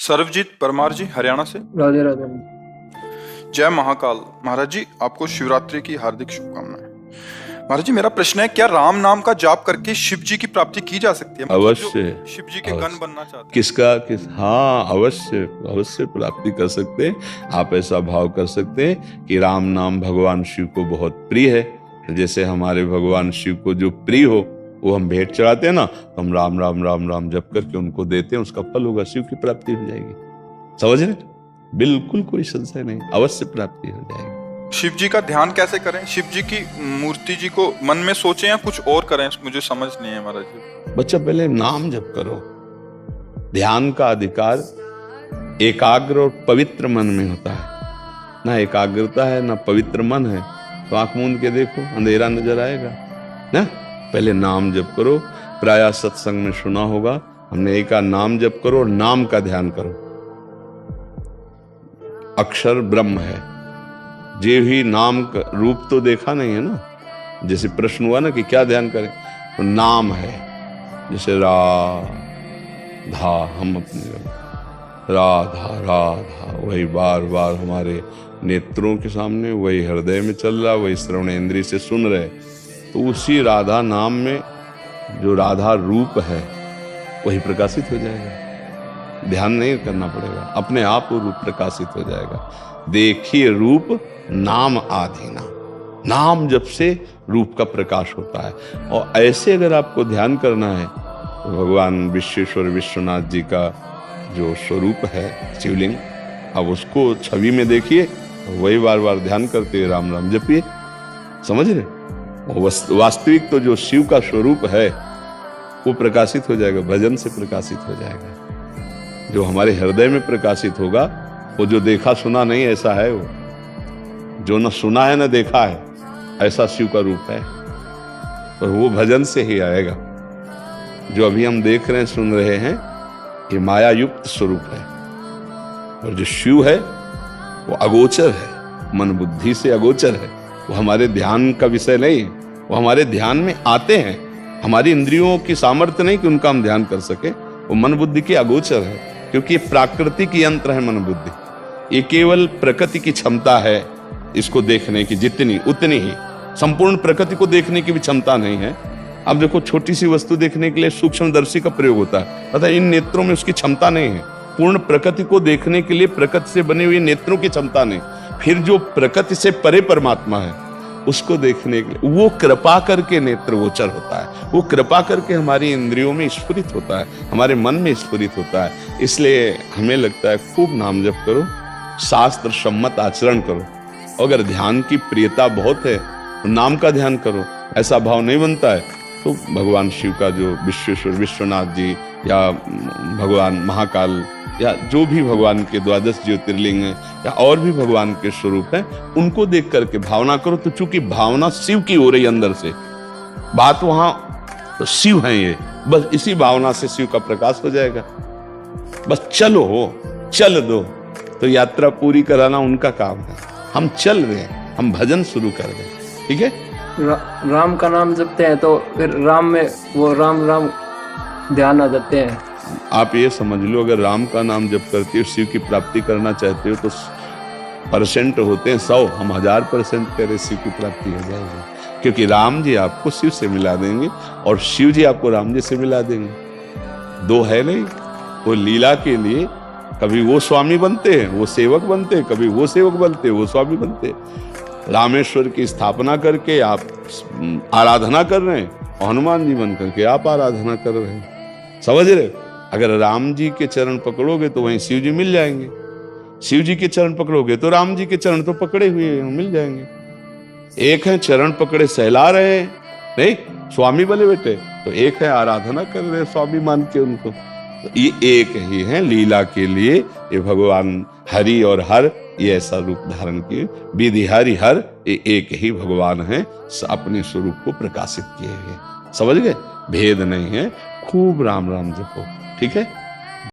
सर्वजीत परमार जी, हरियाणा से। राधे राधे। जय महाकाल। महाराज जी, आपको शिवरात्रि की हार्दिक शुभकामनाएं। महाराज जी, मेरा प्रश्न है, क्या राम नाम का जाप करके शिव जी की प्राप्ति की जा सकती है? अवश्य। शिव जी के गण बनना चाहते किस हाँ, अवश्य प्राप्ति कर सकते हैं। आप ऐसा भाव कर सकते हैं कि राम नाम भगवान शिव को बहुत प्रिय है। जैसे हमारे भगवान शिव को जो प्रिय हो वो हम भेंट चढ़ाते हैं ना, तो हम राम राम राम राम जप करके उनको देते हैं, उसका फल होगा, शिव की प्राप्ति हो जाएगी। समझ रहे? बिल्कुल कोई संशय नहीं, अवश्य प्राप्ति हो जाएगी। शिव जी का ध्यान कैसे करें? शिव जी की मूर्ति जी को मन में सोचें या कुछ और करें? मुझे समझ नहीं है महाराज जी। बच्चा, पहले नाम जप करो। ध्यान का अधिकार एकाग्र और पवित्र मन में होता है। ना एकाग्रता है ना पवित्र मन है तो आंख मूंद के देखो, अंधेरा नजर आएगा ना। पहले नाम जप करो। प्रायः सत्संग में सुना होगा, हमने एक का नाम जप करो और नाम का ध्यान करो। अक्षर ब्रह्म है, जे भी नाम का रूप तो देखा नहीं है ना। जैसे प्रश्न हुआ ना कि क्या ध्यान करें, तो नाम है। जैसे राधा, हम अपने राधा राधा वही बार बार हमारे नेत्रों के सामने, वही हृदय में चल रहा, वही श्रवण इंद्रिय से सुन रहे, तो उसी राधा नाम में जो राधा रूप है वही प्रकाशित हो जाएगा। ध्यान नहीं करना पड़ेगा, अपने आप वो रूप प्रकाशित हो जाएगा। देखिए रूप नाम आधीना, नाम जब से रूप का प्रकाश होता है। और ऐसे अगर आपको ध्यान करना है तो भगवान विश्वेश्वर विश्वनाथ जी का जो स्वरूप है शिवलिंग, अब उसको छवि में देखिए, वही बार बार ध्यान करते राम राम जपिए। समझ रहे? वास्तविक तो जो शिव का स्वरूप है वो प्रकाशित हो जाएगा, भजन से प्रकाशित हो जाएगा। जो हमारे हृदय में प्रकाशित होगा वो जो देखा सुना नहीं ऐसा है, वो जो न सुना है न देखा है ऐसा शिव का रूप है, और वो भजन से ही आएगा। जो अभी हम देख रहे हैं सुन रहे हैं ये माया युक्त स्वरूप है, और जो शिव है वो अगोचर है, मन बुद्धि से अगोचर है। वो हमारे ध्यान का विषय नहीं, वो हमारे ध्यान में आते हैं। हमारी इंद्रियों की सामर्थ्य नहीं कि उनका हम ध्यान कर सके, वो मन बुद्धि के अगोचर है, क्योंकि ये प्राकृतिक यंत्र है मन बुद्धि। ये केवल प्रकृति की क्षमता है इसको देखने की, जितनी उतनी ही, संपूर्ण प्रकृति को देखने की भी क्षमता नहीं है। अब देखो, छोटी सी वस्तु देखने के लिए सूक्ष्मदर्शी का प्रयोग होता है, पता है इन नेत्रों में उसकी क्षमता नहीं है। पूर्ण प्रकृति को देखने के लिए प्रकृति से बने हुए नेत्रों की क्षमता नहीं। फिर जो प्रकृति से परे परमात्मा है उसको देखने के लिए वो कृपा करके नेत्र गोचर होता है, वो कृपा करके हमारी इंद्रियों में स्फुरित होता है, हमारे मन में स्फुरित होता है। इसलिए हमें लगता है खूब नाम जप करो, शास्त्र सम्मत आचरण करो। अगर ध्यान की प्रियता बहुत है तो नाम का ध्यान करो। ऐसा भाव नहीं बनता है तो भगवान शिव का जो विश्वेश्वर विश्वनाथ जी या भगवान महाकाल या जो भी भगवान के 12 ज्योतिर्लिंग हैं या और भी भगवान के स्वरूप हैं, उनको देख करके भावना करो। तो चूंकि भावना शिव की हो रही अंदर से, बात वहां तो शिव है, ये बस इसी भावना से शिव का प्रकाश हो जाएगा। बस चल दो, तो यात्रा पूरी कराना उनका काम है। हम चल रहे हैं, हम भजन शुरू कर दें, ठीक है। राम का नाम जपते हैं तो फिर राम में वो राम राम ध्यान आ जाते हैं। आप ये समझ लो, अगर राम का नाम जप करते हो, शिव की प्राप्ति करना चाहते हो, तो परसेंट होते हैं 100, हम 1000% करें शिव की प्राप्ति हो जाएगी। क्योंकि राम जी आपको शिव से मिला देंगे और शिव जी आपको राम जी से मिला देंगे। दो है नहीं, वो लीला के लिए कभी वो स्वामी बनते हैं, वो सेवक बनते हैं, कभी वो सेवक बनते हैं, वो स्वामी बनते हैं। रामेश्वर की स्थापना करके आप आराधना कर रहे हैं, और हनुमान जी बन करके आप आराधना कर रहे हैं। समझ रहे? अगर राम जी के चरण पकड़ोगे तो वहीं शिव जी मिल जाएंगे, शिव जी के चरण पकड़ोगे तो राम जी के चरण तो पकड़े हुए मिल जाएंगे। एक है चरण पकड़े सहला रहे हैं, नहीं स्वामी बने बेटे, तो एक है आराधना कर रहे स्वामी मान के उनको। तो ये एक ही है लीला के लिए। ये भगवान हरि और हर ये ऐसा रूप धारण किए, विधि हरि हर, ये एक ही भगवान है, अपने स्वरूप को प्रकाशित किए हैं। समझ गए? भेद नहीं है। खूब राम राम जपो, ठीक है।